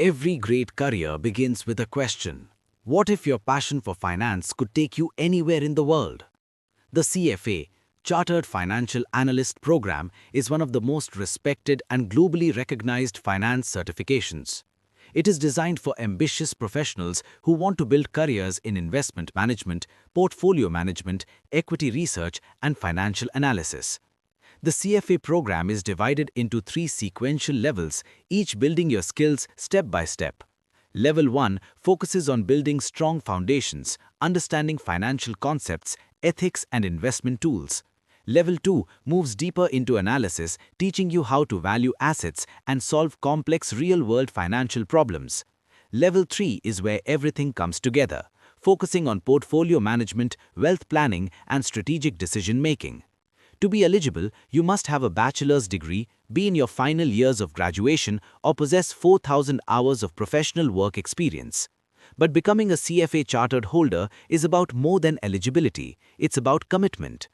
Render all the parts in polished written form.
Every great career begins with a question. What if your passion for finance could take you anywhere in the world? The CFA, Chartered Financial Analyst program, is one of the most respected and globally recognized finance certifications. It is designed for ambitious professionals who want to build careers in investment management, portfolio management, equity research, and financial analysis. The CFA program is divided into 3 sequential levels, each building your skills step by step. Level 1 focuses on building strong foundations, understanding financial concepts, ethics, and investment tools. Level 2 moves deeper into analysis, teaching you how to value assets and solve complex real-world financial problems. Level 3 is where everything comes together, focusing on portfolio management, wealth planning, and strategic decision-making. To be eligible, you must have a bachelor's degree, be in your final years of graduation, or possess 4,000 hours of professional work experience. But becoming a CFA chartered holder is about more than eligibility, it's about commitment.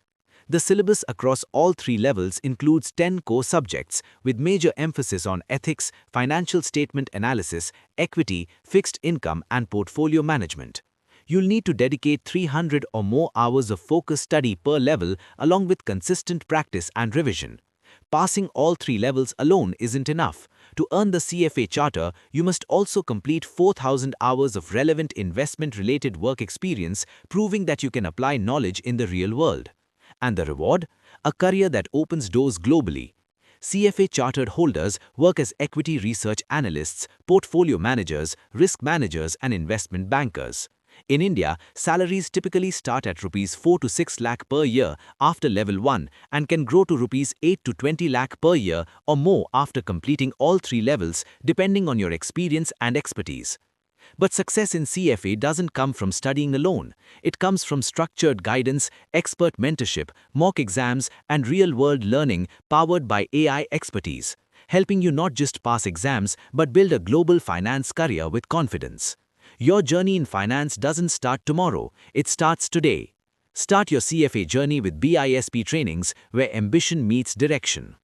The syllabus across all 3 levels includes 10 core subjects, with major emphasis on ethics, financial statement analysis, equity, fixed income, and portfolio management. You'll need to dedicate 300 or more hours of focused study per level along with consistent practice and revision. Passing all 3 levels alone isn't enough. To earn the CFA charter, you must also complete 4,000 hours of relevant investment-related work experience, proving that you can apply knowledge in the real world. And the reward? A career that opens doors globally. CFA chartered holders work as equity research analysts, portfolio managers, risk managers, and investment bankers. In India, salaries typically start at Rs 4 to 6 lakh per year after Level 1 and can grow to Rs 8 to 20 lakh per year or more after completing all 3 levels, depending on your experience and expertise. But success in CFA doesn't come from studying alone. It comes from structured guidance, expert mentorship, mock exams, and real-world learning powered by AI expertise, helping you not just pass exams but build a global finance career with confidence. Your journey in finance doesn't start tomorrow, it starts today. Start your CFA journey with BISP trainings where ambition meets direction.